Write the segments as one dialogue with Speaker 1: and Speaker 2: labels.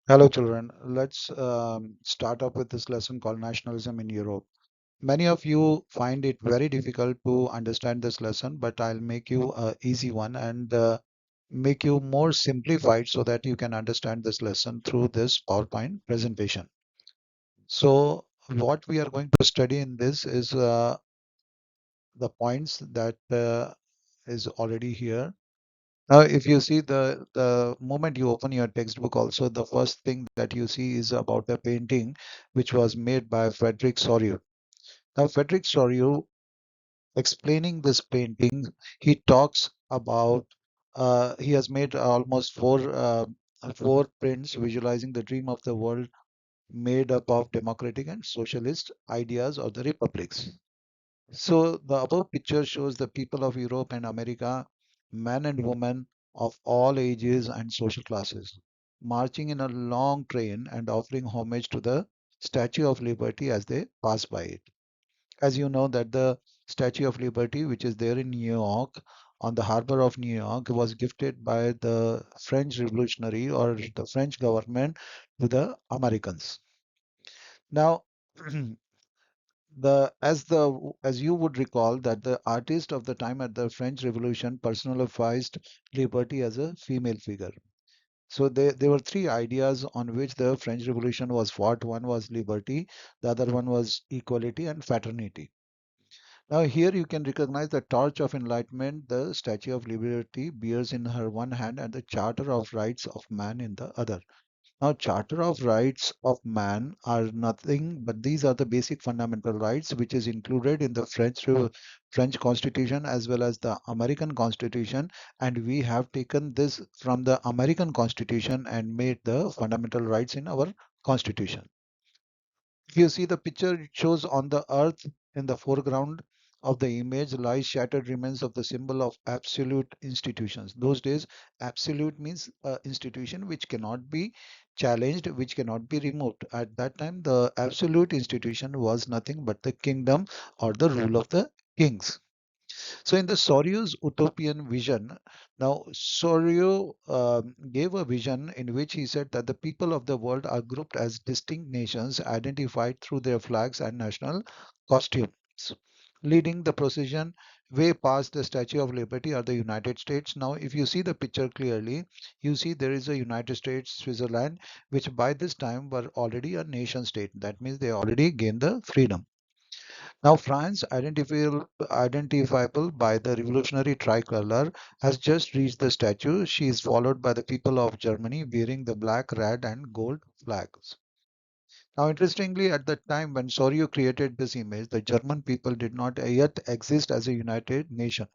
Speaker 1: Hello, children. Let's start up with this lesson called Nationalism in Europe. Many of you find it very difficult to understand this lesson, but I'll make you an easy one and make you more simplified so that you can understand this lesson through this PowerPoint presentation. So, what we are going to study in this is the points that is already here. Now, if you see the moment you open your textbook also, the first thing that you see is about a painting which was made by Frederick Soriot. Now, Frederick Soriot, explaining this painting, he talks about he has made almost four prints visualizing the dream of the world made up of democratic and socialist ideas of the republics. So the above picture shows the people of Europe and America, men and women of all ages and social classes, marching in a long train and offering homage to the Statue of Liberty as they pass by it. As you know that the Statue of Liberty, which is there in New York, on the harbor of New York, was gifted by the French Revolutionary or the French government to the Americans. Now, as you would recall that the artist of the time at the French Revolution personalized liberty as a female figure. So there were three ideas on which the French Revolution was fought. One was liberty, the other one was equality and fraternity. Now here you can recognize the torch of enlightenment the Statue of Liberty bears in her one hand and the Charter of Rights of Man in the other. Now, Charter of Rights of Man are nothing but these are the basic fundamental rights which is included in the French Constitution as well as the American Constitution, and we have taken this from the American Constitution and made the fundamental rights in our Constitution. If you see the picture, it shows on the earth in the foreground of the image lies shattered remains of the symbol of absolute institutions. Those days, absolute means institution which cannot be challenged, which cannot be removed. At that time, the absolute institution was nothing but the kingdom or the rule of the kings. So, in the Sorio's utopian vision, now Sorio gave a vision in which he said that the people of the world are grouped as distinct nations identified through their flags and national costumes. Leading the procession way past the Statue of Liberty are the United States. Now, if you see the picture clearly, you see there is a United States, Switzerland, which by this time were already a nation state. That means they already gained the freedom. Now, France, identifiable by the revolutionary tricolor, has just reached the statue. She is followed by the people of Germany wearing the black, red, and gold flags. Now, interestingly, at the time when Sorio created this image, the German people did not yet exist as a united nation.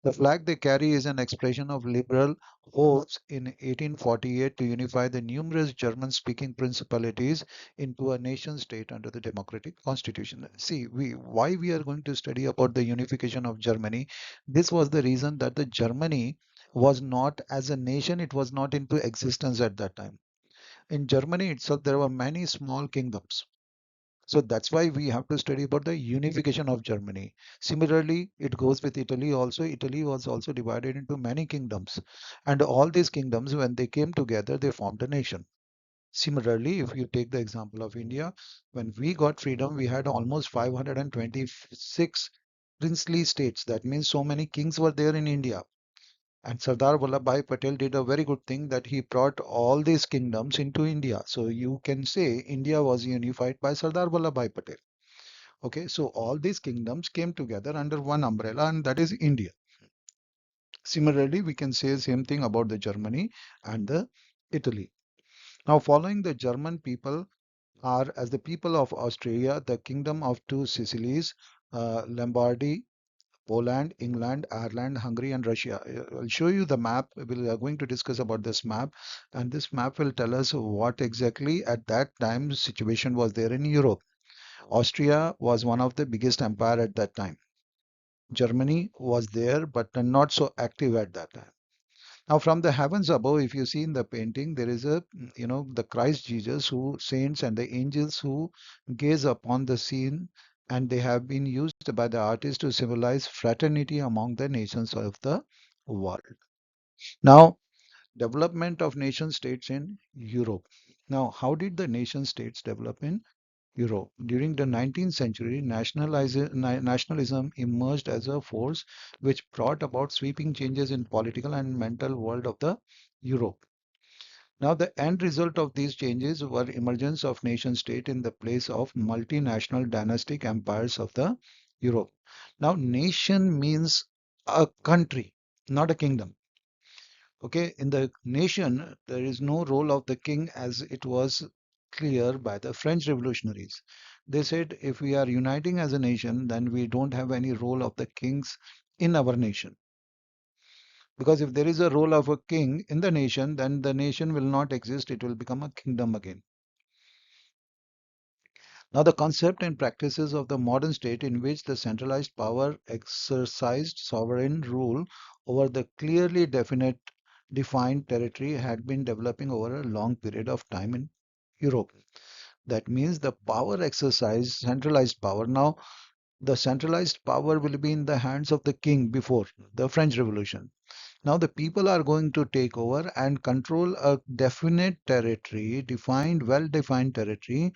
Speaker 1: The flag they carry is an expression of liberal hopes in 1848 to unify the numerous German-speaking principalities into a nation-state under the democratic constitution. See, why we are going to study about the unification of Germany. This was the reason that the Germany was not as a nation, it was not into existence at that time. In Germany itself, there were many small kingdoms. So that's why we have to study about the unification of Germany. Similarly, it goes with Italy also. Italy was also divided into many kingdoms. And all these kingdoms, when they came together, they formed a nation. Similarly, if you take the example of India, when we got freedom, we had almost 526 princely states. That means so many kings were there in India. And Sardar Vallabhbhai Patel did a very good thing that he brought all these kingdoms into India. So you can say India was unified by Sardar Vallabhbhai Patel. Okay, so all these kingdoms came together under one umbrella, and that is India. Similarly, we can say the same thing about the Germany and the Italy. Now, following the German people are as the people of Austria, the kingdom of two Sicilies, Lombardy, Poland, England, Ireland, Hungary, and Russia. I'll show you the map. We are going to discuss about this map, and this map will tell us what exactly at that time situation was there in Europe. Austria was one of the biggest empire at that time. Germany was there, but not so active at that time. Now, from the heavens above, if you see in the painting, there is the Christ Jesus, who saints and the angels who gaze upon the scene, and they have been used by the artist to symbolize fraternity among the nations of the world. Now, Development of nation states in Europe. Now, how did the nation states develop in Europe? During the 19th century, nationalism emerged as a force which brought about sweeping changes in political and mental world of the Europe. Now, the end result of these changes were emergence of nation state in the place of multinational dynastic empires of the Europe. Now, nation means a country, not a kingdom. Okay, in the nation, there is no role of the king as it was clear by the French revolutionaries. They said if we are uniting as a nation, then we don't have any role of the kings in our nation. Because if there is a role of a king in the nation, then the nation will not exist, it will become a kingdom again. Now, the concept and practices of the modern state in which the centralized power exercised sovereign rule over the clearly defined territory had been developing over a long period of time in Europe. That means the power exercise, centralized power. Now, the centralized power will be in the hands of the king before the French Revolution. Now, the people are going to take over and control a definite territory, well defined territory,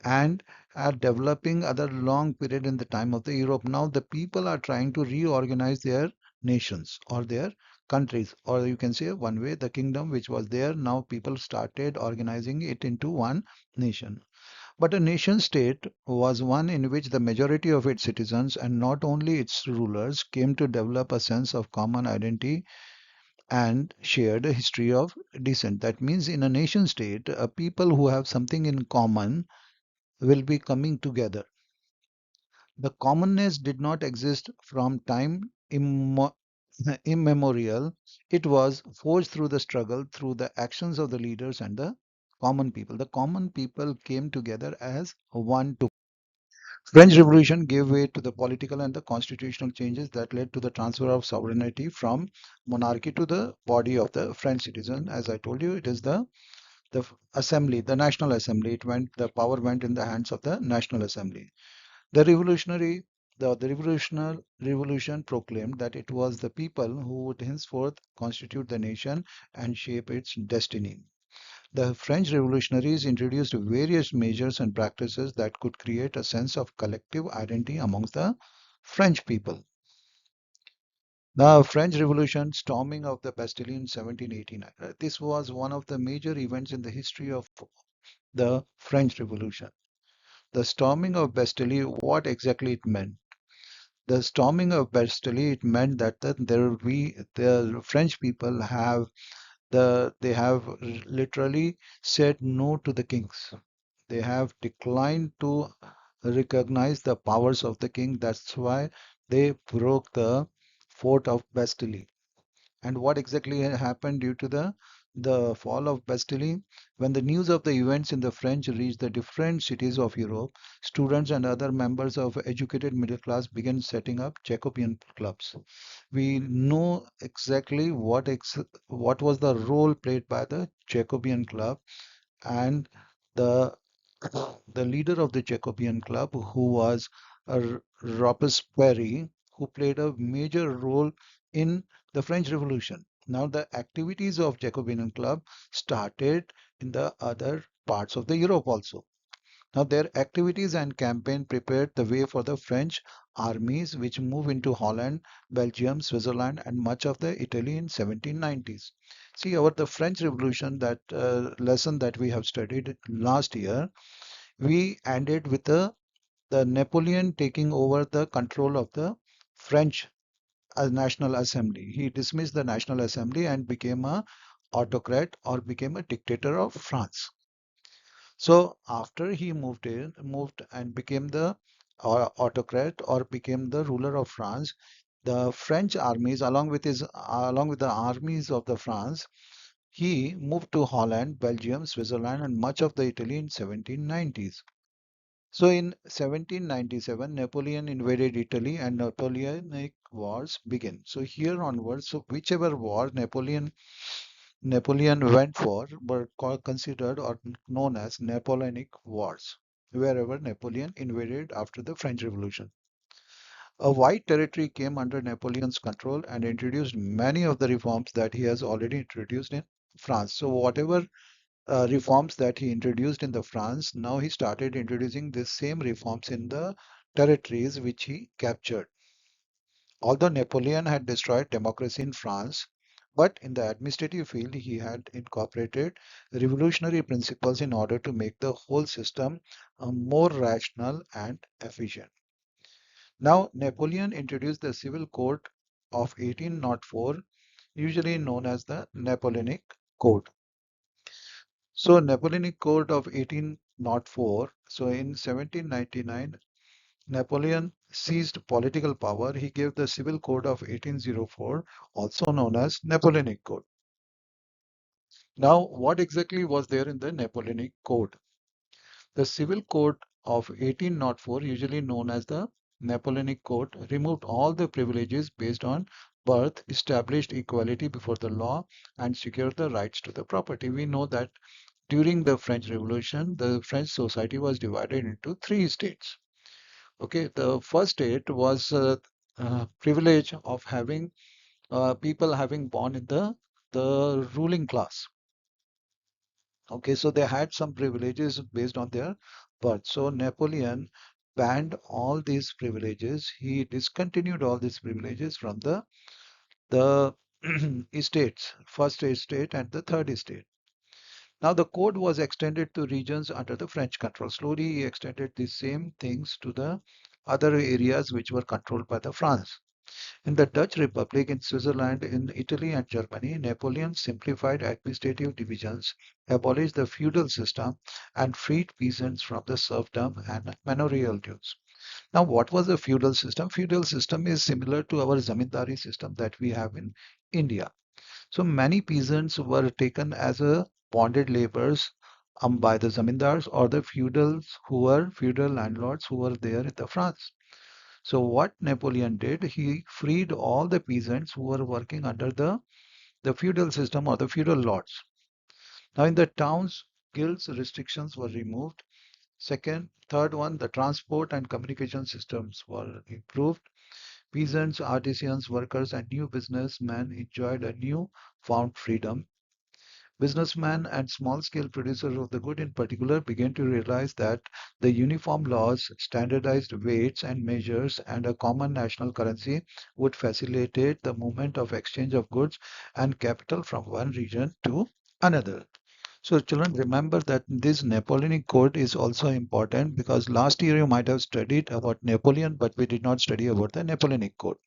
Speaker 1: and are developing other long period in the time of the Europe. Now the people are trying to reorganize their nations or their countries, or you can say one way the kingdom which was there, now people started organizing it into one nation. But a nation state was one in which the majority of its citizens and not only its rulers came to develop a sense of common identity and shared a history of descent. That means in a nation state, people who have something in common will be coming together. The commonness did not exist from time immemorial. It was forged through the struggle, through the actions of the leaders and the common people. The common people came together as one to. French Revolution gave way to the political and the constitutional changes that led to the transfer of sovereignty from monarchy to the body of the French citizen. As I told you, it is the assembly, the National Assembly. The power went in the hands of the National Assembly. The revolutionary the revolution proclaimed that it was the people who would henceforth constitute the nation and shape its destiny. The French revolutionaries introduced various measures and practices that could create a sense of collective identity amongst the French people. The French Revolution, storming of the Bastille in 1789. This was one of the major events in the history of the French Revolution. The storming of Bastille, what exactly it meant? The storming of Bastille, it meant that the French people they have literally said no to the kings. They have declined to recognize the powers of the king. That's why they broke the fort of Bastille. And what exactly happened due to the fall of Bastille? When the news of the events in the French reached the different cities of Europe, students and other members of educated middle class began setting up Jacobean clubs. We know exactly what was the role played by the Jacobean club, and the the leader of the Jacobean club, who was Robespierre, who played a major role in the French Revolution. Now, the activities of Jacobean club started in the other parts of the Europe also. Now, their activities and campaign prepared the way for the French armies, which moved into Holland, Belgium, Switzerland, and much of the Italy in 1790s. See, the French Revolution, that lesson that we have studied last year, we ended with the Napoleon taking over the control of the French National Assembly. He dismissed the National Assembly and became a autocrat or became a dictator of France. So after he moved and became the autocrat or became the ruler of France, the French armies, along with the armies of the France, he moved to Holland, Belgium, Switzerland, and much of the Italy in 1790s. So in 1797, Napoleon invaded Italy and Napoleonic Wars began. So here onwards, so whichever war Napoleon went for were considered or known as Napoleonic Wars, wherever Napoleon invaded after the French Revolution. A wide territory came under Napoleon's control and introduced many of the reforms that he has already introduced in France. So whatever reforms that he introduced in the France, now he started introducing the same reforms in the territories which he captured. Although Napoleon had destroyed democracy in France, but in the administrative field, he had incorporated revolutionary principles in order to make the whole system more rational and efficient. Now, Napoleon introduced the Civil Code of 1804, usually known as the Napoleonic Code. So, Napoleonic Code of 1804. So, in 1799, Napoleon seized political power. He gave the Civil Code of 1804, also known as Napoleonic Code. Now, what exactly was there in the Napoleonic Code? The Civil Code of 1804, usually known as the Napoleonic Code, removed all the privileges based on birth, established equality before the law, and secured the rights to the property. We know that during the French Revolution, the French society was divided into three states. Okay, the first state was privilege of having people having born in the ruling class. Okay, so they had some privileges based on their birth. So Napoleon banned all these privileges. He discontinued all these privileges from the estates, first estate and the third estate. Now the code was extended to regions under the French control. Slowly he extended the same things to the other areas which were controlled by the France. In the Dutch Republic, in Switzerland, in Italy and Germany, Napoleon simplified administrative divisions, abolished the feudal system, and freed peasants from the serfdom and manorial dues. Now, what was the feudal system? Feudal system is similar to our zamindari system that we have in India. So many peasants were taken as a bonded laborers by the zamindars or the feudals who were feudal landlords who were there in the France. So what Napoleon did, he freed all the peasants who were working under the feudal system or the feudal lords. Now in the towns, guilds restrictions were removed. Second, third one, the transport and communication systems were improved. Peasants, artisans, workers, and new businessmen enjoyed a new found freedom. Businessmen and small-scale producers of the good in particular began to realize that the uniform laws, standardized weights and measures, and a common national currency would facilitate the movement of exchange of goods and capital from one region to another. So children, remember that this Napoleonic Code is also important because last year you might have studied about Napoleon, but we did not study about the Napoleonic Code.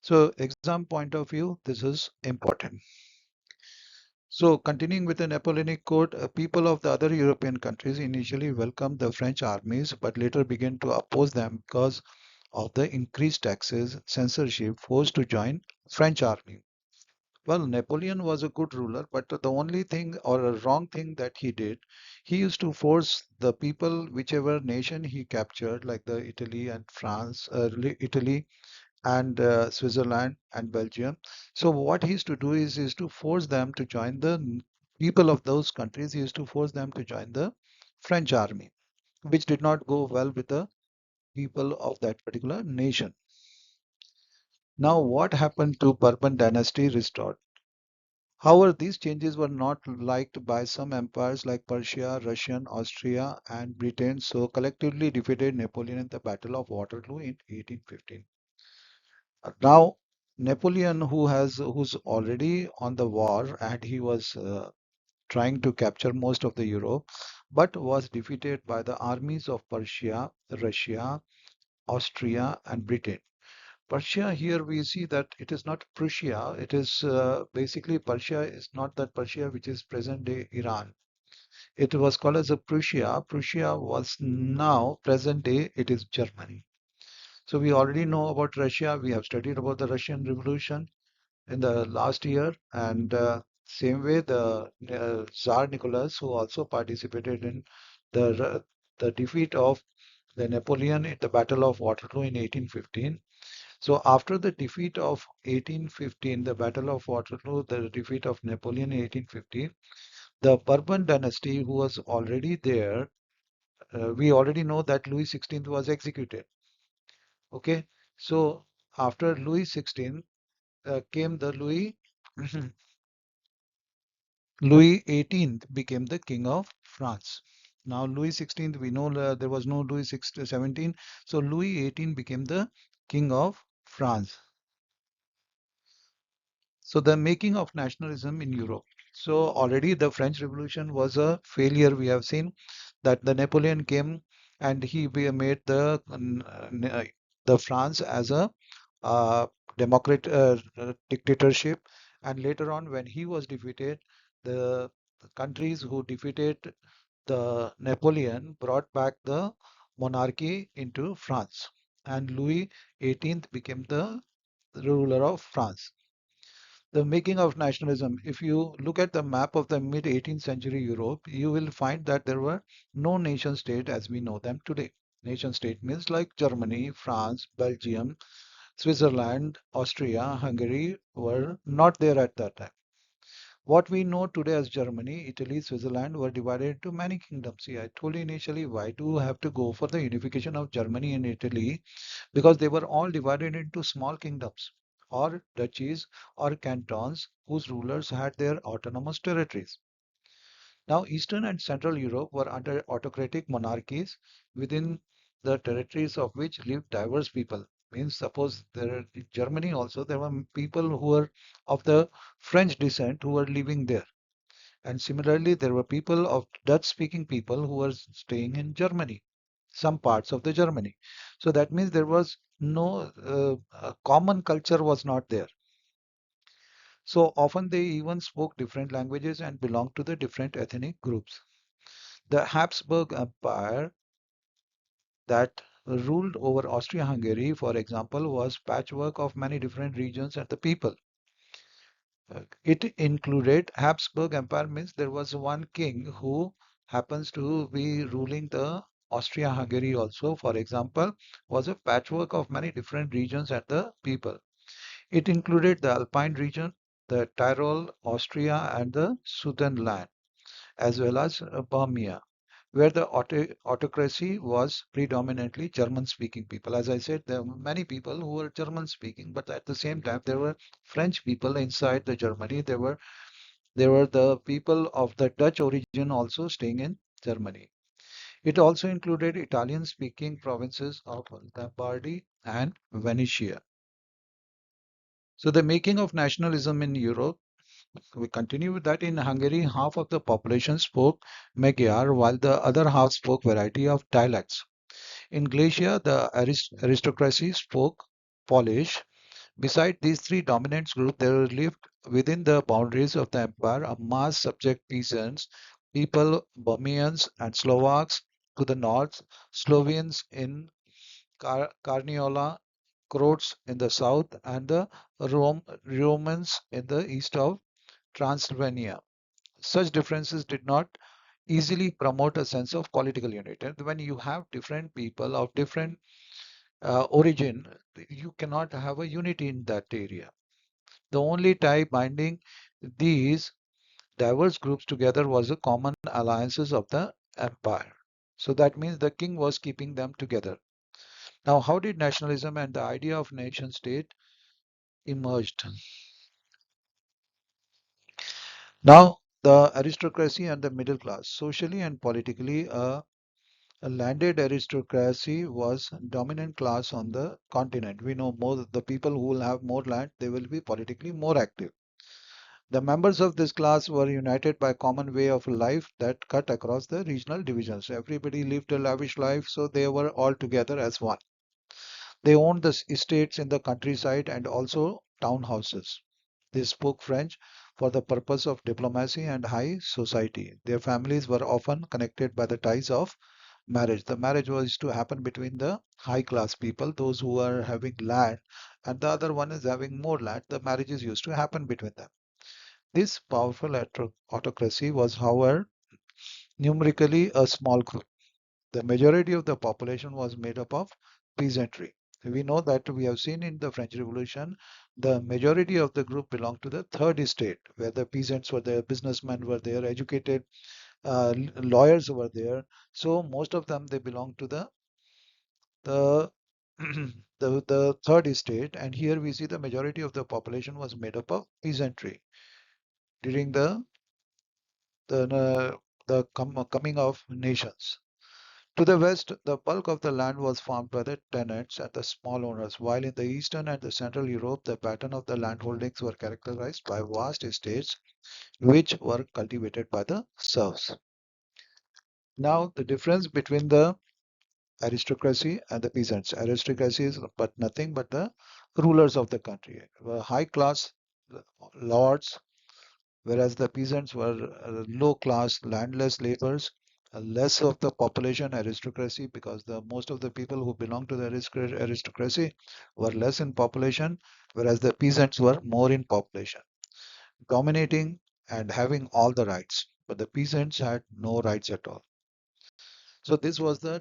Speaker 1: So exam point of view, this is important. So, continuing with the Napoleonic Code, people of the other European countries initially welcomed the French armies but later began to oppose them because of the increased taxes, censorship, forced to join French army. Well, Napoleon was a good ruler, but the only thing or a wrong thing that he did, he used to force the people, whichever nation he captured, like the Italy and France, Italy and Switzerland and Belgium. So what he used to do is to force them to join the people of those countries. He used to force them to join the French army, which did not go well with the people of that particular nation. Now, what happened to Bourbon dynasty restored? However, these changes were not liked by some empires like Persia, Russian, Austria, and Britain, so collectively defeated Napoleon in the Battle of Waterloo in 1815. Now, Napoleon, who's already on the war, and he was trying to capture most of the Europe, but was defeated by the armies of Persia, Russia, Austria, and Britain. Persia, here we see that it is not Prussia. It is basically Persia is not that Persia which is present day Iran. It was called as a Prussia. Prussia was now present day. It is Germany. So we already know about Russia. We have studied about the Russian Revolution in the last year, and same way the Tsar Nicholas, who also participated in the the defeat of the Napoleon in the Battle of Waterloo in 1815. So after the defeat of 1815, the Battle of Waterloo, the defeat of Napoleon in 1850, the Bourbon dynasty, who was already there, we already know that Louis XVI was executed. Okay, so after Louis XVI came the Louis Louis XVIII became the king of France. Now Louis XVI, we know there was no Louis XVII, so Louis XVIII became the king of France. So the making of nationalism in Europe. So already the French Revolution was a failure. We have seen that the Napoleon came and made the France as a uh, democrat dictatorship. And later on, when he was defeated, the countries who defeated the Napoleon brought back the monarchy into France, and Louis XVIII became the ruler of France. The making of nationalism. If you look at the map of the mid 18th century Europe, you will find that there were no nation state as we know them today. Nation state means like Germany, France, Belgium, Switzerland, Austria, Hungary were not there at that time. What we know today as Germany, Italy, Switzerland were divided into many kingdoms. See, I told you initially, why do you have to go for the unification of Germany and Italy? Because they were all divided into small kingdoms or duchies or cantons whose rulers had their autonomous territories. Now, Eastern and Central Europe were under autocratic monarchies within the territories of which lived diverse people. Means, suppose there in Germany also there were people who were of the French descent who were living there. And similarly, there were people of Dutch-speaking people who were staying in Germany, some parts of the Germany. So that means there was no common culture was not there. So often they even spoke different languages and belonged to the different ethnic groups. The Habsburg Empire that ruled over Austria-Hungary, for example, was patchwork of many different regions and the people. It included Habsburg Empire means there was one king who happens to be ruling the Austria-Hungary also, for example, was a patchwork of many different regions and the people. It included the Alpine region, the Tyrol, Austria, and the Sudetenland, as well as Bohemia, where the autocracy was predominantly German-speaking people. As I said, there were many people who were German-speaking, but at the same time, there were French people inside the Germany. There were the people of the Dutch origin also staying in Germany. It also included Italian-speaking provinces of Lombardy and Venetia. So the making of nationalism in Europe, we continue with that. In Hungary, half of the population spoke Magyar, while the other half spoke variety of dialects. In Galicia, the aristocracy spoke Polish. Beside these three dominant groups, there lived within the boundaries of the empire a mass subject peasants, people, Bohemians and Slovaks to the north, Slovenes in Carniola, Croats in the south, and the Romans in the east of Transylvania. Such differences did not easily promote a sense of political unity. And when you have different people of different origin, you cannot have a unity in that area. The only tie binding these diverse groups together was the common alliances of the empire. So that means the king was keeping them together. Now, how did nationalism and the idea of nation state emerged? Now, the aristocracy and the middle class, socially and politically, a landed aristocracy was dominant class on the continent. We know more the people who will have more land, they will be politically more active. The members of this class were united by a common way of life that cut across the regional divisions. Everybody lived a lavish life, so they were all together as one. They owned the estates in the countryside and also townhouses. They spoke French for the purpose of diplomacy and high society. Their families were often connected by the ties of marriage. The marriage was to happen between the high class people, those who are having land, and the other one is having more land. The marriages used to happen between them. This powerful autocracy was, however, numerically a small group. The majority of the population was made up of peasantry. We know that we have seen in the French Revolution, the majority of the group belonged to the third estate, where the peasants were there, businessmen were there, educated lawyers were there. So most of them they belong to the the third estate, and here we see the majority of the population was made up of peasantry during the the coming of nations. To the west, the bulk of the land was farmed by the tenants and the small owners, while in the eastern and the central Europe, the pattern of the landholdings were characterized by vast estates which were cultivated by the serfs. Now, the difference between the aristocracy and the peasants. Aristocracy is but nothing but the rulers of the country, high class lords, whereas the peasants were low class landless laborers. Less of the population aristocracy because the most of the people who belong to the aristocracy were less in population, whereas the peasants were more in population, dominating and having all the rights. But the peasants had no rights at all. So this was the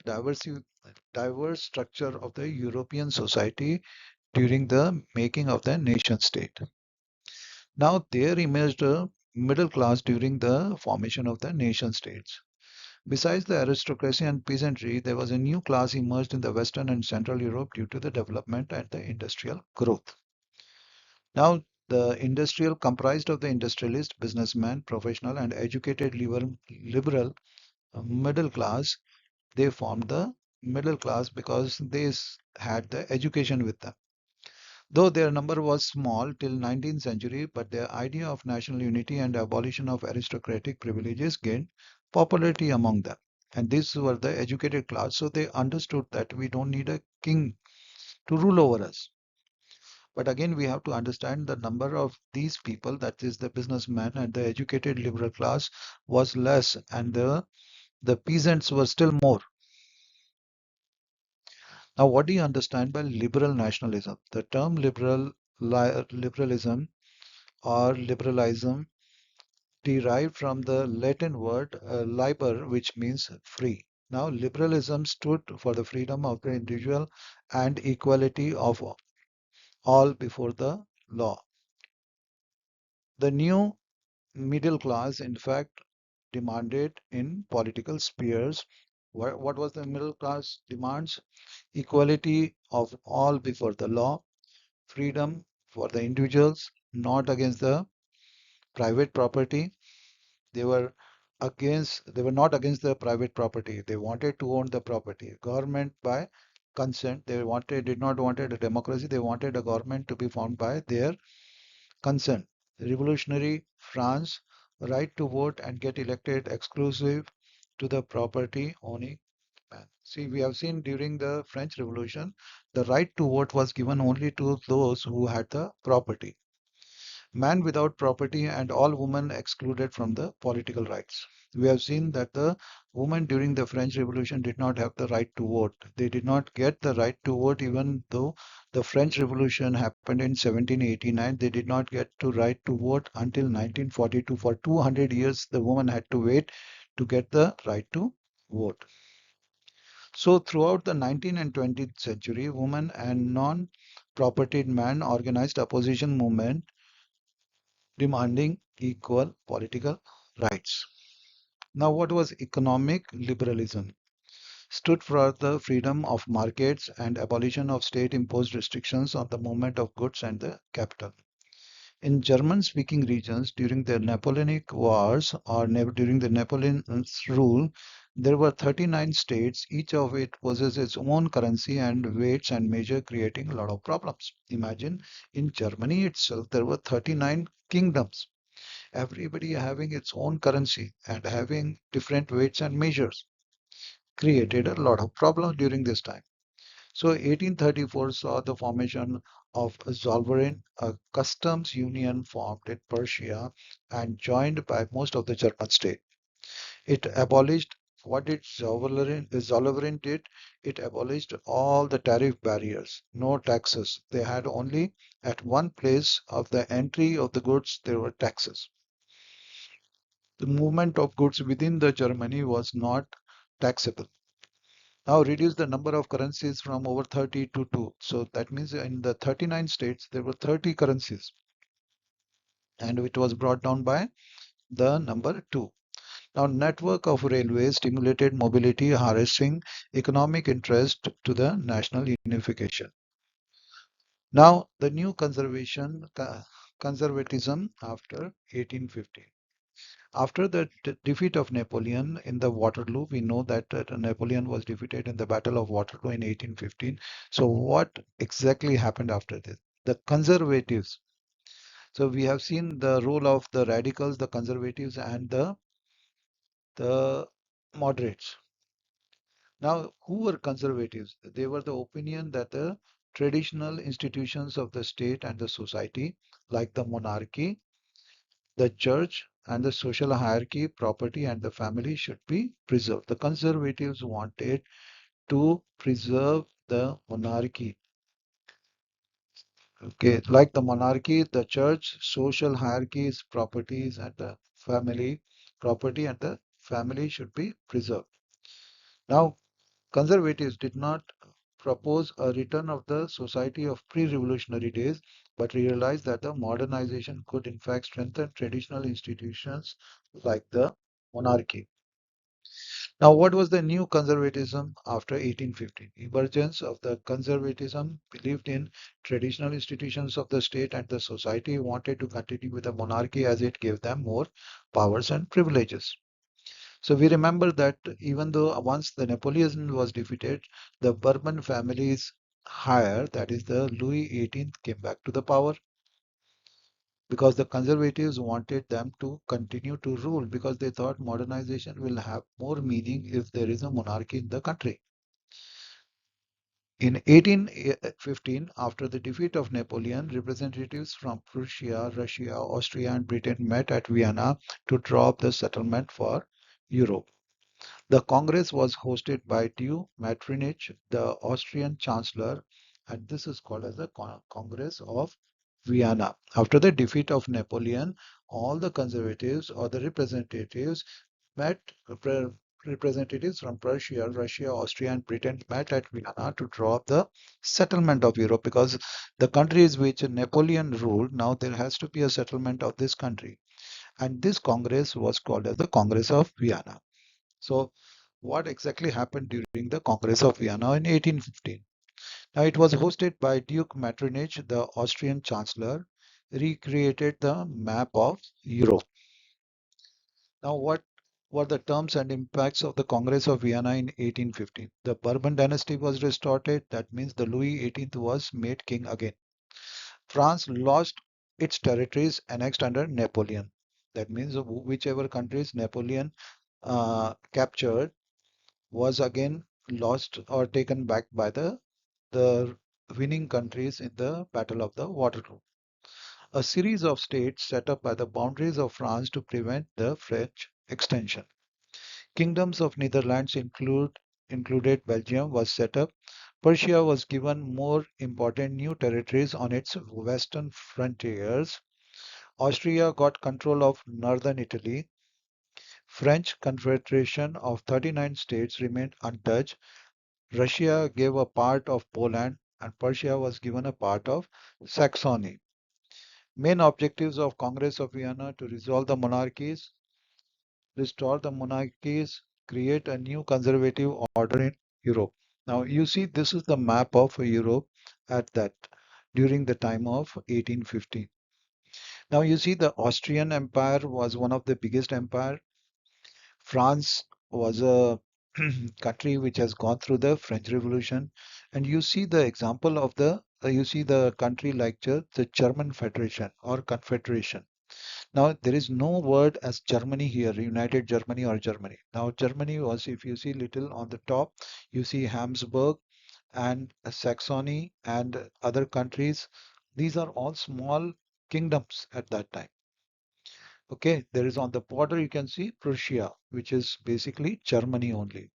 Speaker 1: diverse structure of the European society during the making of the nation state. Now there emerged a middle class during the formation of the nation states. Besides the aristocracy and peasantry, there was a new class emerged in the Western and Central Europe due to the development and the industrial growth. Now, the industrial comprised of the industrialist, businessman, professional, and educated liberal middle class. They formed the middle class because they had the education with them. Though their number was small till 19th century, but their idea of national unity and abolition of aristocratic privileges gained popularity among them. And these were the educated class, so they understood that we don't need a king to rule over us. But again, we have to understand the number of these people, that is the businessmen and the educated liberal class, was less, and the peasants were still more. Now, what do you understand by liberal nationalism? The term liberalism or liberalism derived from the Latin word liber, which means free. Now, liberalism stood for the freedom of the individual and equality of all before the law. The new middle class, in fact, demanded in political spheres. What was the middle class demands? Equality of all before the law, freedom for the individuals, not against the private property. They were they were not against the private property. They wanted to own the property. Government by consent. Did not wanted a democracy. They wanted a government to be formed by their consent. Revolutionary France, right to vote and get elected exclusive to the property owning man. See, we have seen during the French Revolution, the right to vote was given only to those who had the property. Man without property and all women excluded from the political rights. We have seen that the women during the French Revolution did not have the right to vote. They did not get the right to vote even though the French Revolution happened in 1789. They did not get to right to vote until 1942. For 200 years, the woman had to wait to get the right to vote. So throughout the 19th and 20th century, women and non-propertied men organized opposition movement demanding equal political rights. Now, what was economic liberalism? Stood for the freedom of markets and abolition of state-imposed restrictions on the movement of goods and the capital. In German-speaking regions during the Napoleonic Wars or during the Napoleon's rule, there were 39 states, each of it possesses its own currency and weights and measure, creating a lot of problems. Imagine in Germany itself, there were 39 kingdoms, everybody having its own currency and having different weights and measures, created a lot of problems during this time. So 1834 saw the formation of Zollverein, a customs union formed in Prussia and joined by most of the German states. It abolished what did Zollverein did? It abolished all the tariff barriers, no taxes. They had only at one place of the entry of the goods there were taxes. The movement of goods within the Germany was not taxable. Now reduce the number of currencies from over 30 to 2. So that means in the 39 states, there were 30 currencies and it was brought down by the number 2. Now network of railways stimulated mobility, harnessing economic interest to the national unification. Now the new conservatism after 1850. After the defeat of Napoleon in the Waterloo, we know that Napoleon was defeated in the Battle of Waterloo in 1815. So what exactly happened after this? The conservatives. So we have seen the role of the radicals, the conservatives, and the moderates. Now, who were conservatives? They were the opinion that the traditional institutions of the state and the society, like the monarchy, the church, and the social hierarchy, property, and the family should be preserved. The conservatives wanted to preserve the monarchy. Okay, like the monarchy, the church, social hierarchies, properties, and the family, property and the family should be preserved. Now, conservatives did not propose a return of the society of pre-revolutionary days, but realized that the modernization could in fact strengthen traditional institutions like the monarchy. Now, what was the new conservatism after 1815? Emergence of the conservatism believed in traditional institutions of the state and the society wanted to continue with the monarchy as it gave them more powers and privileges. So we remember that even though once the Napoleon was defeated, the Bourbon family's heir, that is the Louis XVIII, came back to the power because the conservatives wanted them to continue to rule because they thought modernization will have more meaning if there is a monarchy in the country. In 1815, after the defeat of Napoleon, representatives from Prussia, Russia, Austria, and Britain met at Vienna to draw up the settlement for Europe. The Congress was hosted by Duke Metternich, the Austrian Chancellor, and this is called as the Congress of Vienna. After the defeat of Napoleon, all the conservatives or the representatives met representatives from Prussia, Russia, Austria, and Britain met at Vienna to draw up the settlement of Europe because the countries which Napoleon ruled, now there has to be a settlement of this country. And this Congress was called as the Congress of Vienna. So what exactly happened during the Congress of Vienna in 1815? Now it was hosted by Duke Metternich, the Austrian Chancellor, recreated the map of Europe. Now what were the terms and impacts of the Congress of Vienna in 1815? The Bourbon dynasty was restored, that means the Louis XVIII was made king again. France lost its territories annexed under Napoleon. That means whichever countries Napoleon captured was again lost or taken back by the winning countries in the Battle of the Waterloo. A series of states set up by the boundaries of France to prevent the French extension. Kingdoms of Netherlands included Belgium was set up. Persia was given more important new territories on its western frontiers. Austria got control of northern Italy. French Confederation of 39 states remained untouched. Russia gave a part of Poland and Persia was given a part of Saxony. Main objectives of Congress of Vienna to resolve the monarchies, restore the monarchies, create a new conservative order in Europe. Now you see this is the map of Europe at that during the time of 1815. Now you see the Austrian Empire was one of the biggest empire. France was a country which has gone through the French Revolution, and you see the example of you see the country like the German Federation or Confederation. Now there is no word as Germany here, United Germany or Germany. Now Germany was, if you see little on the top, you see Habsburg and Saxony and other countries. These are all small kingdoms at that time. Okay, there is on the border you can see Prussia, which is basically Germany only.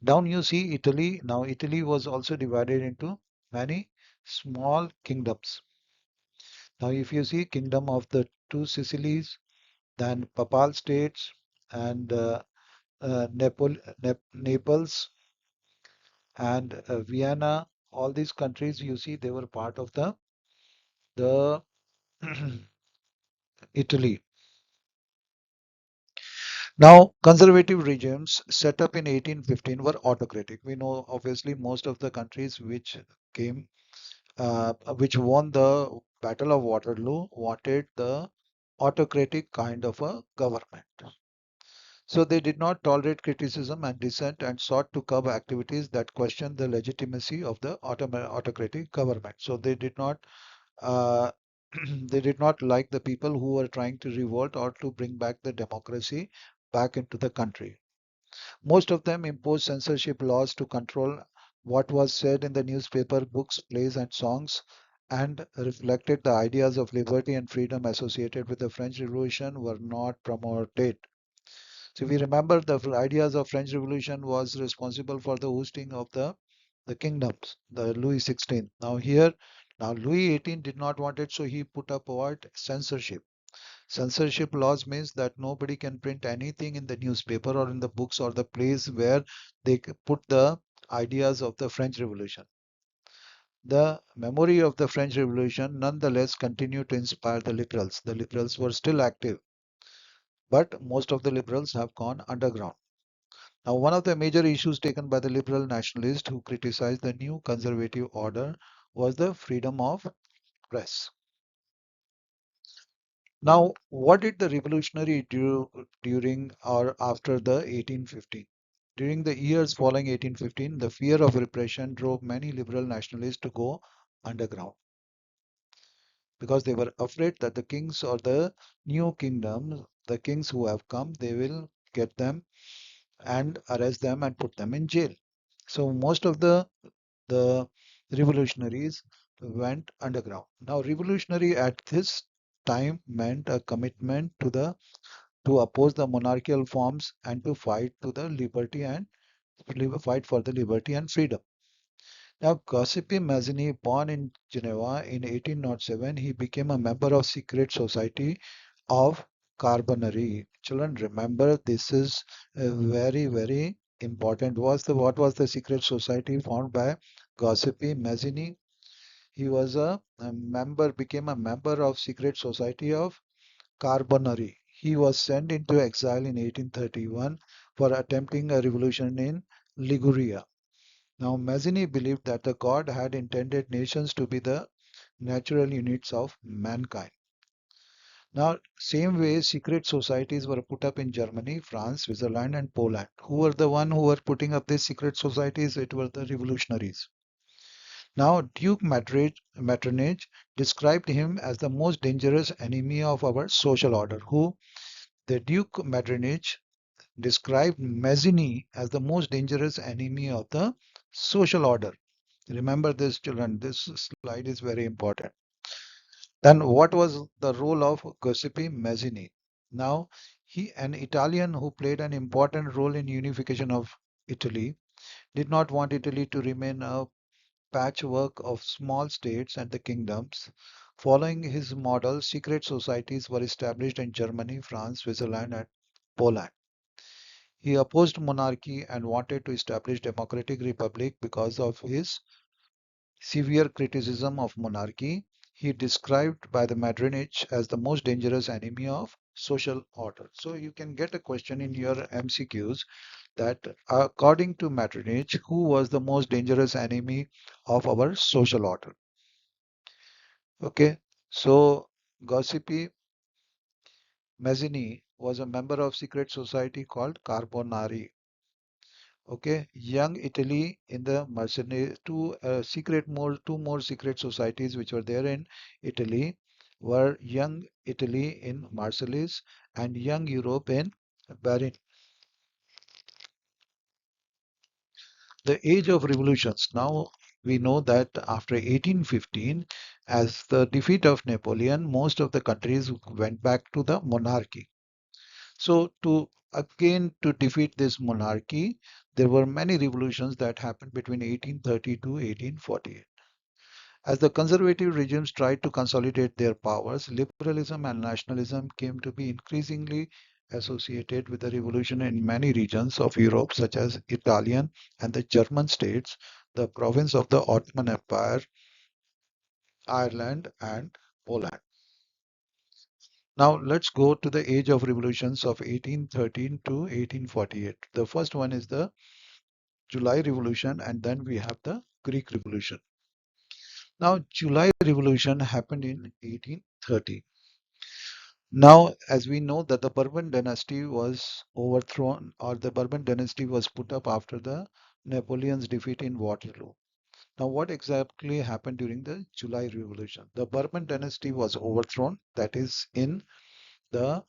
Speaker 1: Down you see Italy. Now Italy was also divided into many small kingdoms. Now if you see kingdom of the two Sicilies, then Papal states and Naples and Vienna, all these countries you see they were part of the Italy. Now, conservative regimes set up in 1815 were autocratic. We know obviously most of the countries which won the Battle of Waterloo wanted the autocratic kind of a government. So they did not tolerate criticism and dissent and sought to curb activities that questioned the legitimacy of the autocratic government. So they did not uh, they did not like the people who were trying to revolt or to bring back the democracy back into the country. Most of them imposed censorship laws to control what was said in the newspaper, books, plays, and songs, and reflected the ideas of liberty and freedom associated with the French Revolution were not promoted. So we remember the ideas of French Revolution was responsible for the hosting of the kingdoms, the Louis XVI. Now Louis XVIII did not want it, so he put up what censorship. Censorship laws means that nobody can print anything in the newspaper or in the books or the plays where they put the ideas of the French Revolution. The memory of the French Revolution nonetheless continued to inspire the liberals. The liberals were still active, but most of the liberals have gone underground. Now, one of the major issues taken by the liberal nationalists who criticized the new conservative order was the freedom of press. Now, what did the revolutionary do during or after the 1815? During the years following 1815, the fear of repression drove many liberal nationalists to go underground because they were afraid that the kings or the new kingdom, the kings who have come, they will get them and arrest them and put them in jail. So most of the revolutionaries went underground. Now, revolutionary at this time meant a commitment to oppose the monarchical forms and to fight to the liberty and fight for the liberty and freedom. Now, Giuseppe Mazzini, born in Geneva in 1807, he became a member of secret society of Carbonari. Children, remember this is very important. What was the secret society found by Giuseppe Mazzini? He was a member, became a member of secret society of Carbonari. He was sent into exile in 1831 for attempting a revolution in Liguria. Now, Mazzini believed that the God had intended nations to be the natural units of mankind. Now, same way, secret societies were put up in Germany, France, Switzerland, and Poland. Who were the one who were putting up these secret societies? It were the revolutionaries. Now, Metternich described him as the most dangerous enemy of our social order. Who? The Duke Metternich described Mazzini as the most dangerous enemy of the social order. Remember this, children. This slide is very important. Then, what was the role of Giuseppe Mazzini? Now, an Italian who played an important role in unification of Italy, did not want Italy to remain a patchwork of small states and the kingdoms. Following his model, secret societies were established in Germany, France, Switzerland, and Poland. He opposed monarchy and wanted to establish democratic republic because of his severe criticism of monarchy. He described by the Metternich as the most dangerous enemy of social order. So you can get a question in your MCQs that according to Metternich, who was the most dangerous enemy of our social order? Okay, so Giuseppe Mazzini was a member of secret society called Carbonari. Okay, young Italy in the mercenary two more secret societies which were there in Italy were young Italy in Marseilles and young Europe in Berlin. The age of revolutions. Now we know that after 1815, as the defeat of Napoleon, most of the countries went back to the monarchy. So to defeat this monarchy, there were many revolutions that happened between 1830 to 1848. As the conservative regimes tried to consolidate their powers, liberalism and nationalism came to be increasingly associated with the revolution in many regions of Europe, such as Italian and the German states, the province of the Ottoman Empire, Ireland, and Poland. Now let's go to the age of revolutions of 1813 to 1848. The first one is the July Revolution, and then we have the Greek Revolution. Now, July Revolution happened in 1830. Now, as we know that the Bourbon dynasty was overthrown, or the Bourbon dynasty was put up after the Napoleon's defeat in Waterloo. Now, what exactly happened during the July Revolution? The Bourbon dynasty was overthrown, that is in the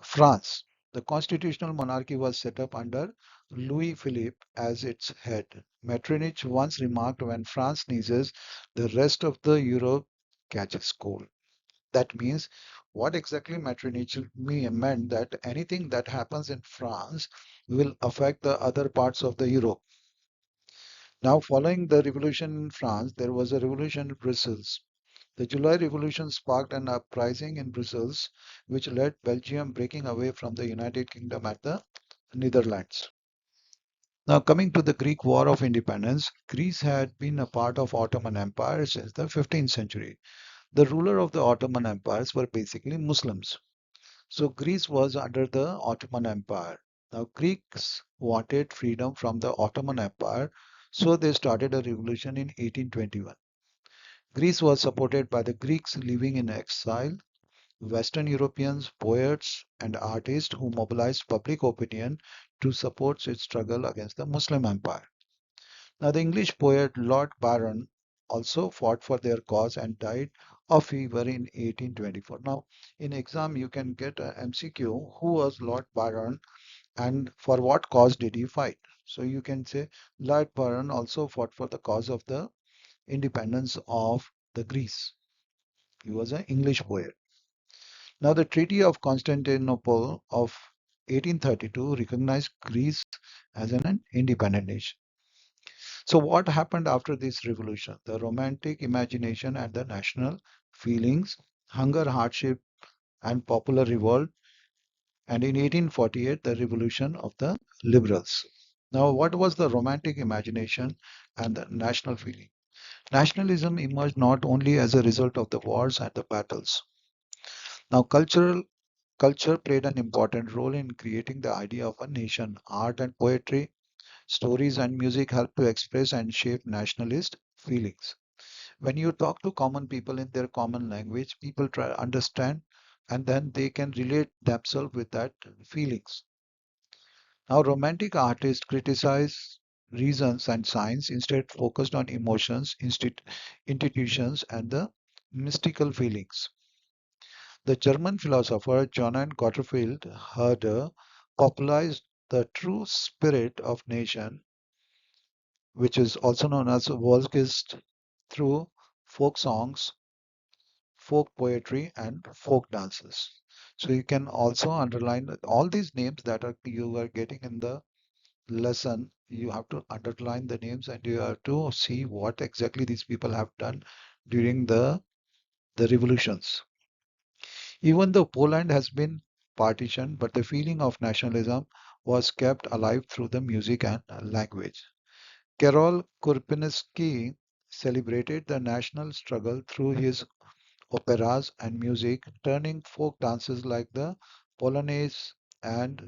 Speaker 1: France. The constitutional monarchy was set up under Louis Philippe as its head. Metternich once remarked, when France sneezes, the rest of the Europe catches cold. That means what exactly Metternich meant that anything that happens in France will affect the other parts of the Europe. Now, following the revolution in France, there was a revolution in Brussels. The July Revolution sparked an uprising in Brussels, which led Belgium breaking away from the United Kingdom at the Netherlands. Now, coming to the Greek War of Independence, Greece had been a part of Ottoman Empire since the 15th century. The ruler of the Ottoman empires were basically Muslims. So Greece was under the Ottoman Empire. Now Greeks wanted freedom from the Ottoman Empire, so they started a revolution in 1821. Greece was supported by the Greeks living in exile, Western Europeans, poets, and artists who mobilized public opinion to support its struggle against the Muslim Empire. Now, the English poet Lord Byron also fought for their cause and died of fever in 1824. Now, in exam, you can get a MCQ, who was Lord Byron and for what cause did he fight? So you can say Lord Byron also fought for the cause of the independence of the Greece. He was an English poet. Now, the Treaty of Constantinople of 1832 recognized Greece as an independent nation. So, what happened after this revolution? The romantic imagination and the national feelings, hunger, hardship, and popular revolt, and in 1848, the revolution of the liberals. Now, what was the romantic imagination and the national feeling? Nationalism emerged not only as a result of the wars and the battles. Now, culture played an important role in creating the idea of a nation. Art and poetry, stories and music helped to express and shape nationalist feelings. When you talk to common people in their common language, people try to understand and then they can relate themselves with that feelings. Now, romantic artists criticize reasons and science, instead focused on emotions, institutions, and the mystical feelings. The German philosopher Johann Gottfried Herder popularized the true spirit of nation, which is also known as Volksgeist, through folk songs, folk poetry, and folk dances. So you can also underline all these names that are you are getting in the lesson. You have to underline the names and you have to see what exactly these people have done during the revolutions. Even though Poland has been partitioned, but the feeling of nationalism was kept alive through the music and language. Karol Kurpinski celebrated the national struggle through his operas and music, turning folk dances like the Polonaise and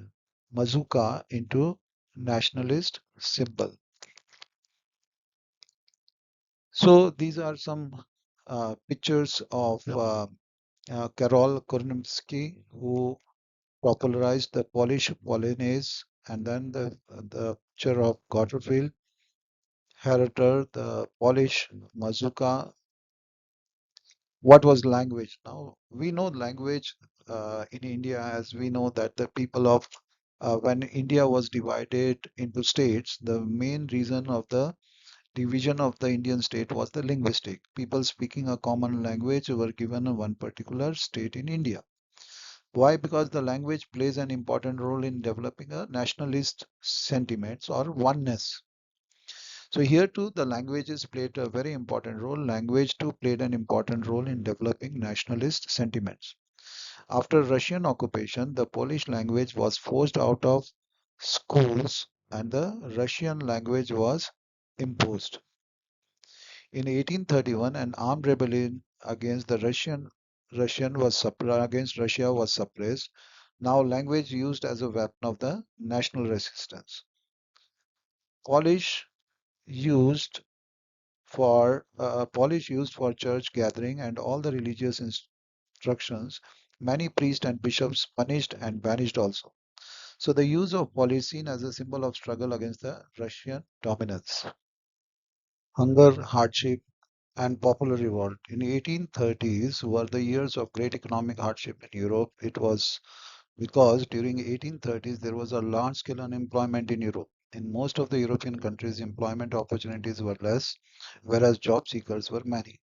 Speaker 1: Mazurka into nationalist symbol. So these are some pictures of Karol Kurpinski, who popularized the Polish Polonaise, and then the picture of Gottfried Herter, the Polish Mazurka. What was language? Now we know language in India, as we know that the people of when India was divided into states, the main reason of the division of the Indian state was the linguistic. People speaking a common language were given a one particular state in India. Why? Because the language plays an important role in developing a nationalist sentiments or oneness. So here too, the languages played a very important role. Language too played an important role in developing nationalist sentiments. After Russian occupation, the Polish language was forced out of schools and the Russian language was imposed. In 1831, an armed rebellion against the against Russia was suppressed. Now language used as a weapon of the national resistance. Polish used Polish used for church gathering and all the religious instructions, Many priests and bishops punished and banished also. So the use of police seen as a symbol of struggle against the Russian dominance. Hunger, hardship, and popular revolt. In 1830s were the years of great economic hardship in Europe. It was because during 1830s there was a large scale unemployment in Europe. In most of the European countries, employment opportunities were less, whereas job seekers were many.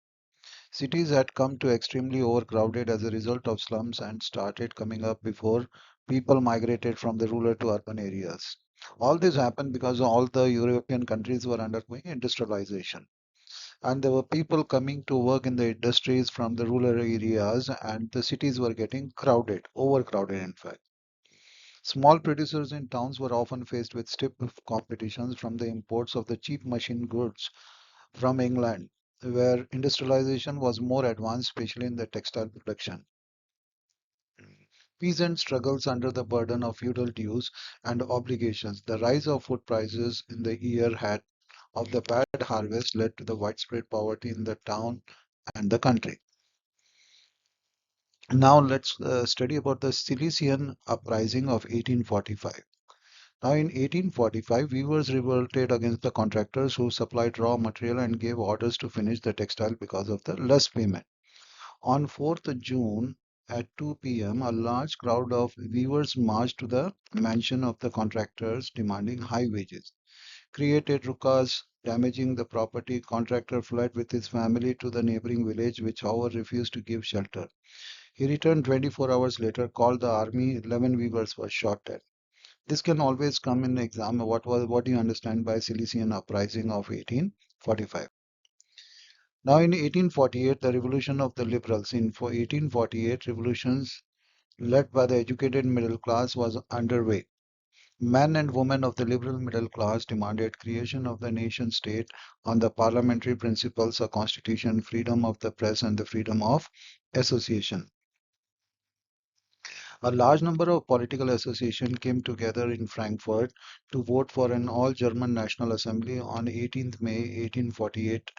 Speaker 1: Cities had come to extremely overcrowded as a result of slums and started coming up before people migrated from the rural to urban areas. All this happened because all the European countries were undergoing industrialization. And there were people coming to work in the industries from the rural areas, and the cities were getting crowded, overcrowded, in fact. Small producers in towns were often faced with stiff competitions from the imports of the cheap machine goods from England, where industrialization was more advanced, especially in the textile production. Peasant struggles under the burden of feudal dues and obligations. The rise of food prices in the year had of the bad harvest led to the widespread poverty in the town and the country. Now let's study about the Silesian uprising of 1845. Now in 1845, weavers revolted against the contractors who supplied raw material and gave orders to finish the textile because of the less payment. On 4th June at 2 p.m., a large crowd of weavers marched to the mansion of the contractors demanding high wages. Created ruckus, damaging the property. Contractor fled with his family to the neighboring village, which however refused to give shelter. He returned 24 hours later, called the army. 11 weavers were shot dead. This can always come in the exam. What do you understand by Silesian uprising of 1845? Now in 1848, the revolution of the liberals. In 1848, revolutions led by the educated middle class was underway. Men and women of the liberal middle class demanded creation of the nation state on the parliamentary principles of constitution, freedom of the press, and the freedom of association. A large number of political associations came together in Frankfurt to vote for an all-German National Assembly on 18th May 1848.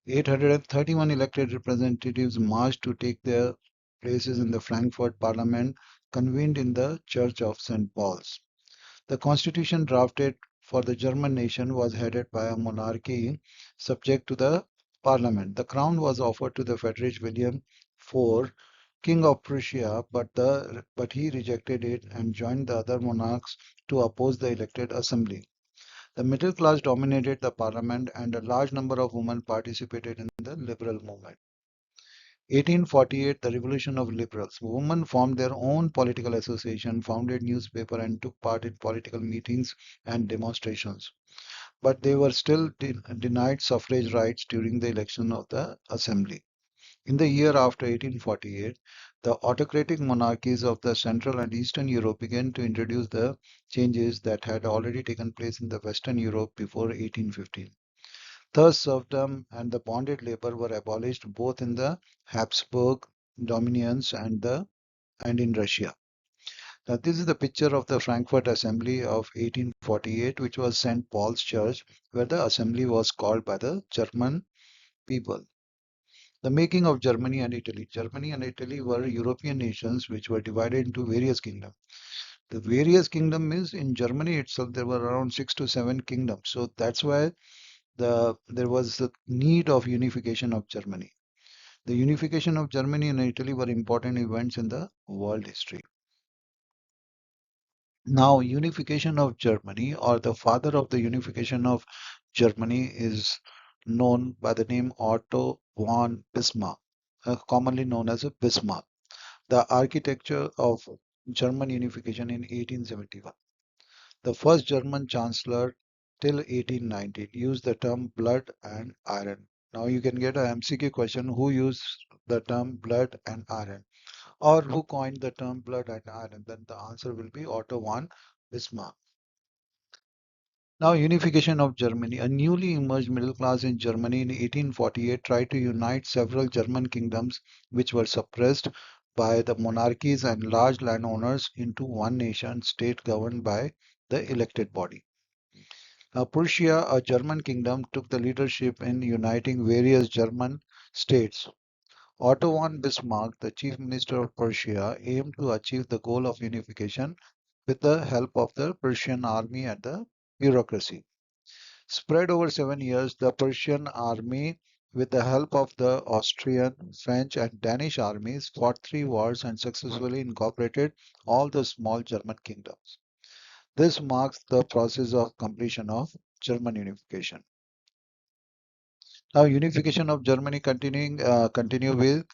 Speaker 1: 831 elected representatives marched to take their places in the Frankfurt Parliament, convened in the Church of St. Paul's. The constitution drafted for the German nation was headed by a monarchy subject to the parliament. The crown was offered to the Friedrich William IV, King of Prussia, but he rejected it and joined the other monarchs to oppose the elected assembly. The middle class dominated the parliament and a large number of women participated in the liberal movement. 1848, the revolution of liberals. Women formed their own political association, founded newspaper, and took part in political meetings and demonstrations. But they were still denied suffrage rights during the election of the assembly. In the year after 1848, the autocratic monarchies of the Central and Eastern Europe began to introduce the changes that had already taken place in the Western Europe before 1815. Thus, serfdom and the bonded labor were abolished both in the Habsburg dominions and in Russia. Now, this is the picture of the Frankfurt Assembly of 1848, which was St. Paul's Church, where the assembly was called by the German people. The making of Germany and Italy. Germany and Italy were European nations which were divided into various kingdoms. The various kingdom is in Germany itself, there were around 6 to 7 kingdoms. So that's why there was the need of unification of Germany. The unification of Germany and Italy were important events in the world history. Now, unification of Germany, or the father of the unification of Germany, is known by the name Otto von Bismarck, commonly known as a Bismarck, the architecture of German unification in 1871. The first German chancellor till 1890 used the term blood and iron. Now you can get a MCQ question, who used the term blood and iron, or who coined the term blood and iron? Then the answer will be Otto von Bismarck. Now, unification of Germany. A newly emerged middle class in Germany in 1848 tried to unite several German kingdoms which were suppressed by the monarchies and large landowners into one nation state governed by the elected body. Now, Prussia, a German kingdom, took the leadership in uniting various German states. Otto von Bismarck, the chief minister of Prussia, aimed to achieve the goal of unification with the help of the Prussian army and the bureaucracy. Spread over 7 years, the Prussian army, with the help of the Austrian, French, and Danish armies, fought 3 wars and successfully incorporated all the small German kingdoms. This marks the process of completion of German unification. Now, unification of Germany continue with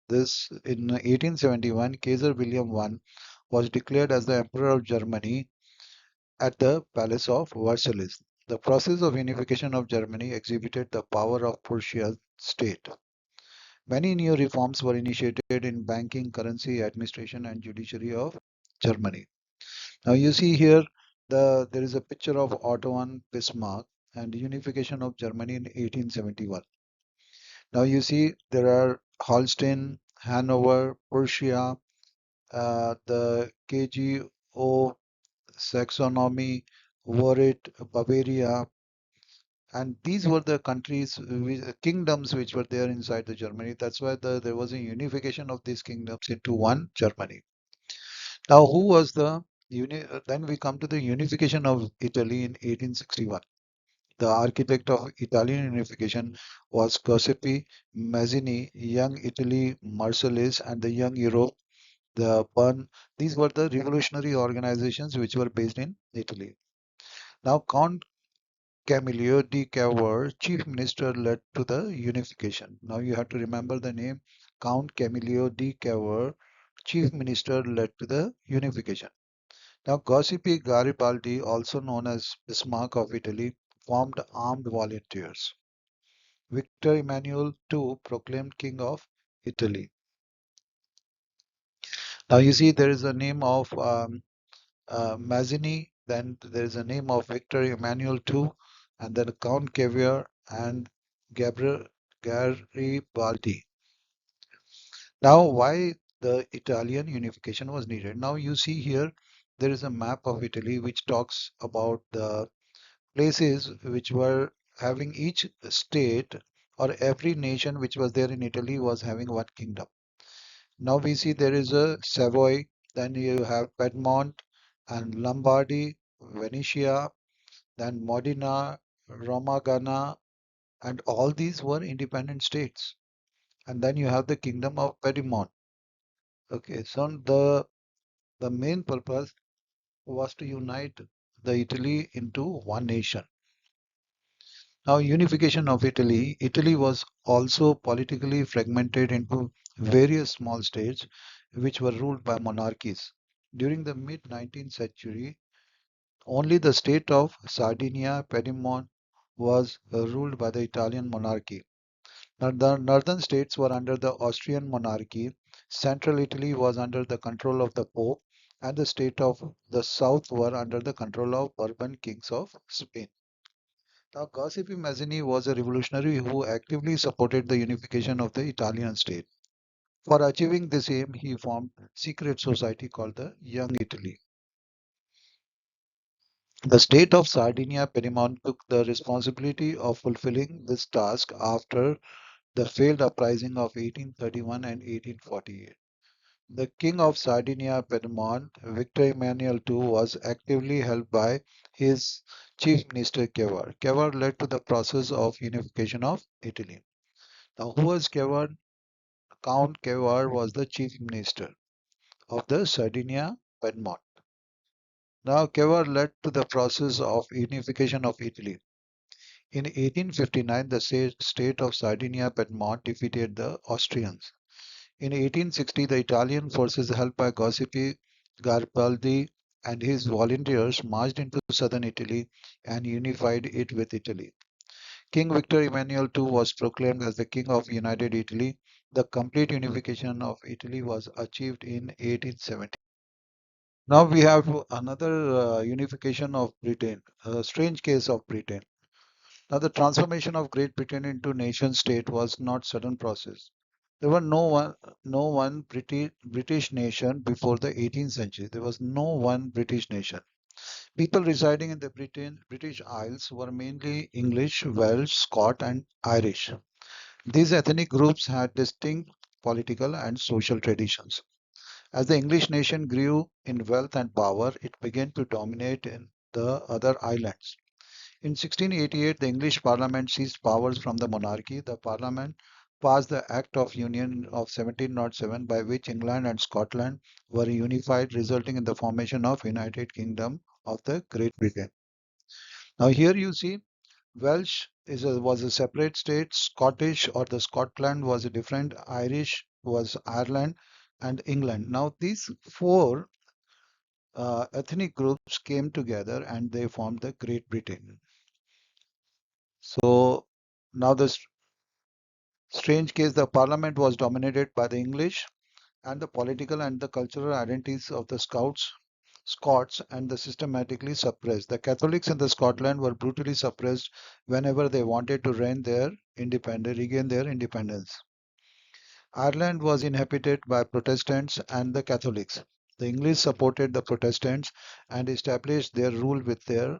Speaker 1: this in 1871. Kaiser William I was declared as the Emperor of Germany at the Palace of Versailles. The process of unification of Germany exhibited the power of Prussia's state. Many new reforms were initiated in banking, currency, administration, and judiciary of Germany. Now you see here there is a picture of Otto von Bismarck and unification of Germany in 1871. Now you see there are Holstein, Hanover, Prussia, the KGO, Saxony, Vorit, Bavaria, and these were the kingdoms which were there inside the Germany. That's why there was a unification of these kingdoms into one Germany. Now, who was then we come to the unification of Italy in 1861. The architect of Italian unification was Giuseppe Mazzini, Young Italy, Marseilles, and the Young Europe. The Bern. These were the revolutionary organizations which were based in Italy. Now, Count Camillo di Cavour, chief minister, led to the unification. Now, you have to remember the name Count Camillo di Cavour, chief minister, led to the unification. Now, Giuseppe Garibaldi, also known as Bismarck of Italy, formed armed volunteers. Victor Emmanuel II proclaimed King of Italy. Now, you see there is a name of Mazzini, then there is a name of Victor Emmanuel II, and then Count Caviar and Gabriel Garibaldi. Now, why the Italian unification was needed? Now, you see here there is a map of Italy which talks about the places which were having each state or every nation which was there in Italy was having one kingdom. Now we see there is a Savoy, then you have Piedmont and Lombardy, Venetia, then Modena, Romagna, and all these were independent states. And then you have the kingdom of Piedmont. Okay, so the main purpose was to unite the Italy into one nation. Now, unification of Italy. Italy was also politically fragmented into various small states which were ruled by monarchies. During the mid 19th century, only the state of Sardinia, Piedmont was ruled by the Italian monarchy. Now, the northern states were under the Austrian monarchy, central Italy was under the control of the Pope, and the state of the south were under the control of Bourbon kings of Spain. Now, Giuseppe Mazzini was a revolutionary who actively supported the unification of the Italian state. For achieving this aim, he formed a secret society called the Young Italy. The state of Sardinia Piedmont took the responsibility of fulfilling this task after the failed uprising of 1831 and 1848. The king of Sardinia Piedmont, Victor Emmanuel II, was actively helped by his chief minister Cavour. Cavour led to the process of unification of Italy. Now, who was Cavour? Count Cavour was the chief minister of the Sardinia Piedmont. Now, Cavour led to the process of unification of Italy. In 1859, the state of Sardinia Piedmont defeated the Austrians. In 1860, the Italian forces, helped by Giuseppe Garibaldi and his volunteers, marched into southern Italy and unified it with Italy. King Victor Emmanuel II was proclaimed as the King of United Italy. The complete unification of Italy was achieved in 1870. Now we have another unification of Britain, a strange case of Britain. Now the transformation of Great Britain into nation state was not sudden process. There were no one British nation before the 18th century. There was no one British nation. People residing in the British Isles were mainly English, Welsh, Scot, and Irish. These ethnic groups had distinct political and social traditions. As the English nation grew in wealth and power, it began to dominate in the other islands. In 1688, the English Parliament seized powers from the monarchy. The Parliament passed the Act of Union of 1707, by which England and Scotland were unified, resulting in the formation of United Kingdom of the Great Britain. Now, here you see was a separate state, Scottish or the Scotland was a different, Irish was Ireland, and England. Now, these four ethnic groups came together and they formed the Great Britain. So, now the strange case, the parliament was dominated by the English, and the political and the cultural identities of the Scots, and the systematically suppressed. The Catholics in the Scotland were brutally suppressed whenever they wanted to regain their independence. Ireland was inhabited by Protestants and the Catholics. The English supported the Protestants and established their rule with their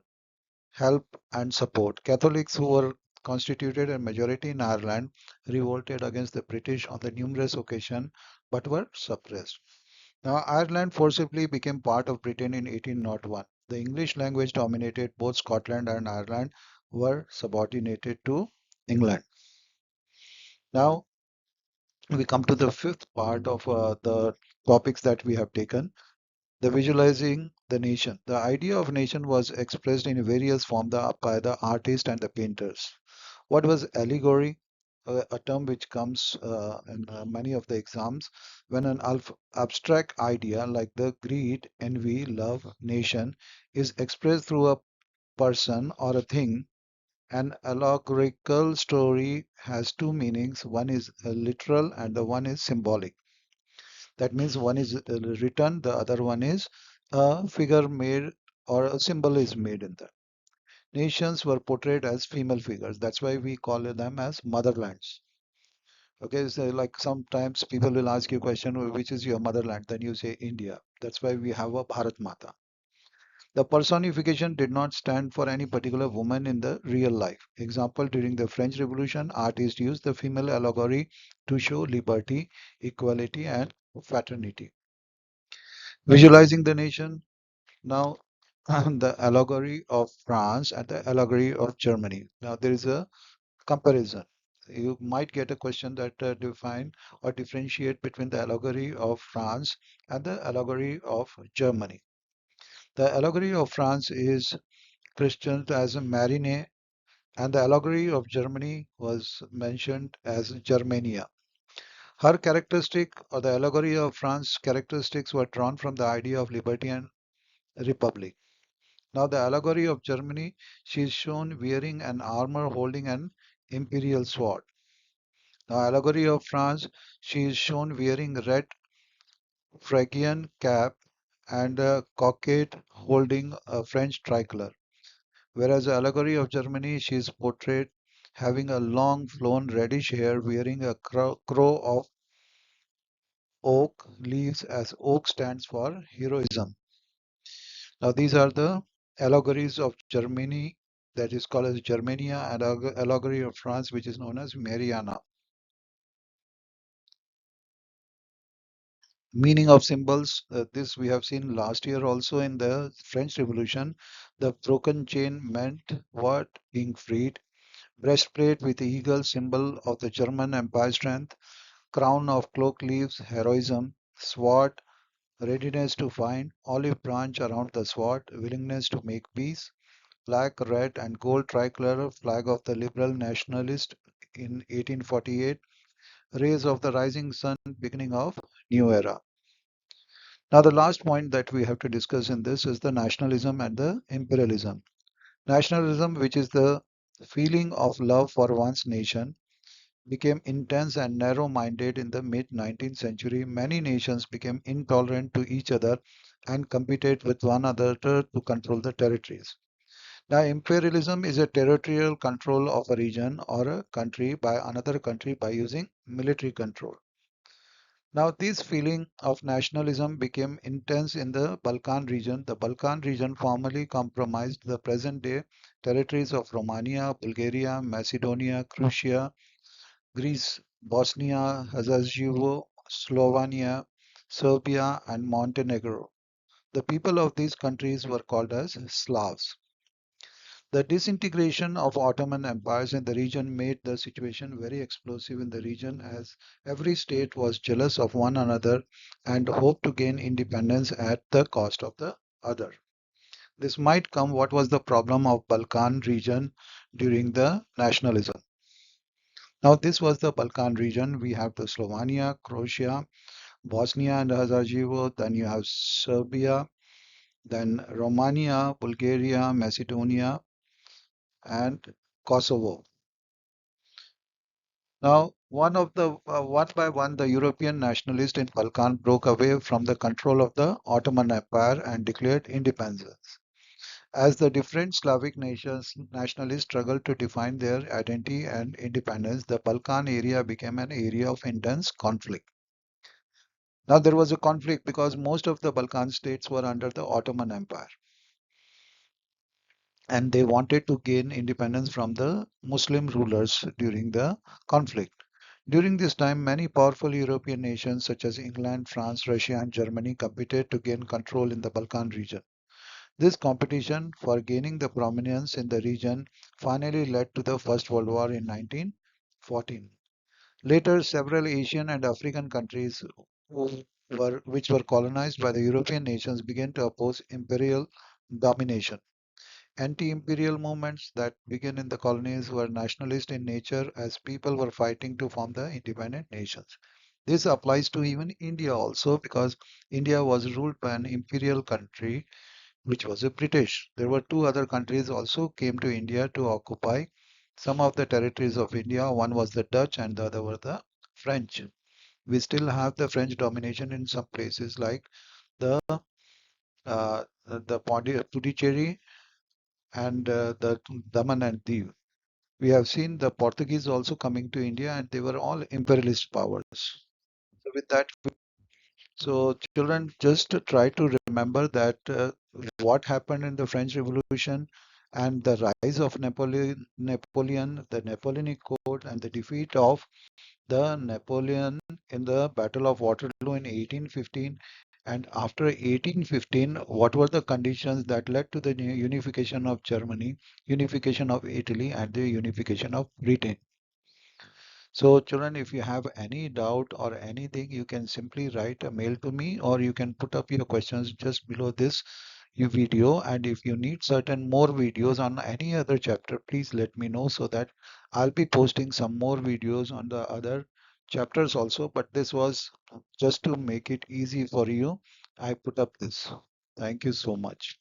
Speaker 1: help and support. Catholics, who were constituted a majority in Ireland, revolted against the British on the numerous occasions but were suppressed. Now, Ireland forcibly became part of Britain in 1801. The English language dominated both Scotland and Ireland were subordinated to England. Now, we come to the fifth part of the topics that we have taken, the visualizing the nation. The idea of nation was expressed in various forms by the artists and the painters. What was allegory? A term which comes in many of the exams when an abstract idea like the greed, envy, love, nation is expressed through a person or a thing. An allegorical story has two meanings. One is literal and the one is symbolic. That means one is written, the other one is a figure made or a symbol is made in that. Nations were portrayed as female figures. That's why we call them as motherlands. Okay, so like sometimes people will ask you a question, which is your motherland? Then you say India. That's why we have a Bharat Mata. The personification did not stand for any particular woman in the real life. Example, during the French Revolution, artists used the female allegory to show liberty, equality, and fraternity. Visualizing the nation. Now, the allegory of France and the allegory of Germany. Now, there is a comparison. You might get a question that define or differentiate between the allegory of France and the allegory of Germany. The allegory of France is christened as Marine, and the allegory of Germany was mentioned as Germania. Her characteristic, or the allegory of France characteristics, were drawn from the idea of liberty and republic. Now, the allegory of Germany, she is shown wearing an armor holding an imperial sword. Now, allegory of France, she is shown wearing a red Phrygian cap and a cockade holding a French tricolor. Whereas the allegory of Germany, she is portrayed having a long flown reddish hair, wearing a crow of oak leaves, as oak stands for heroism. Now, these are the allegories of Germany, that is called as Germania, and allegory of France, which is known as Mariana. Meaning of symbols, this we have seen last year also in the French Revolution. The broken chain meant what? Being freed. Breastplate with eagle, symbol of the German Empire strength. Crown of cloak leaves, heroism. Sword, readiness to find. Olive branch around the sword, willingness to make peace. Black, red, and gold tricolor, flag of the liberal nationalist in 1848. Rays of the rising sun, beginning of new era. Now, the last point that we have to discuss in this is the nationalism and the imperialism. Nationalism, which is the feeling of love for one's nation, became intense and narrow minded in the mid 19th century. Many nations became intolerant to each other and competed with one another to control the territories. Now, imperialism is a territorial control of a region or a country by another country by using military control. Now, this feeling of nationalism became intense in the Balkan region. The Balkan region formerly comprised the present day territories of Romania, Bulgaria, Macedonia, Croatia, Greece, Bosnia, Herzegovina, Slovenia, Serbia, and Montenegro. The people of these countries were called as Slavs. The disintegration of Ottoman empires in the region made the situation very explosive in the region as every state was jealous of one another and hoped to gain independence at the cost of the other. This might come what was the problem of Balkan region during the nationalism. Now this was the Balkan region. We have the Slovenia, Croatia, Bosnia and Herzegovina, then you have Serbia, then Romania, Bulgaria, Macedonia, and Kosovo. Now, one by one, the European nationalists in Balkan broke away from the control of the Ottoman Empire and declared independence. As the different Slavic nations nationalists struggled to define their identity and independence, the Balkan area became an area of intense conflict. Now, there was a conflict because most of the Balkan states were under the Ottoman Empire and they wanted to gain independence from the Muslim rulers during the conflict. During this time, many powerful European nations such as England, France, Russia, and Germany competed to gain control in the Balkan region. This competition for gaining the prominence in the region finally led to the First World War in 1914. Later, several Asian and African countries which were colonized by the European nations began to oppose imperial domination. Anti-imperial movements that began in the colonies were nationalist in nature as people were fighting to form the independent nations. This applies to even India also because India was ruled by an imperial country which was a British. There were two other countries also came to India to occupy some of the territories of India. One was the Dutch and the other were the French. We still have the French domination in some places like the Puducherry and the Daman and Diu. We have seen the Portuguese also coming to India and they were all imperialist powers. So with that, so children just try to remember that what happened in the French Revolution and the rise of Napoleon, the Napoleonic Code and the defeat of the Napoleon in the Battle of Waterloo in 1815. And after 1815, what were the conditions that led to the unification of Germany, unification of Italy, and the unification of Britain? So, children, if you have any doubt or anything, you can simply write a mail to me or you can put up your questions just below this video. And if you need certain more videos on any other chapter, please let me know so that I'll be posting some more videos on the other chapters also. But this was just to make it easy for you. I put up this. Thank you so much.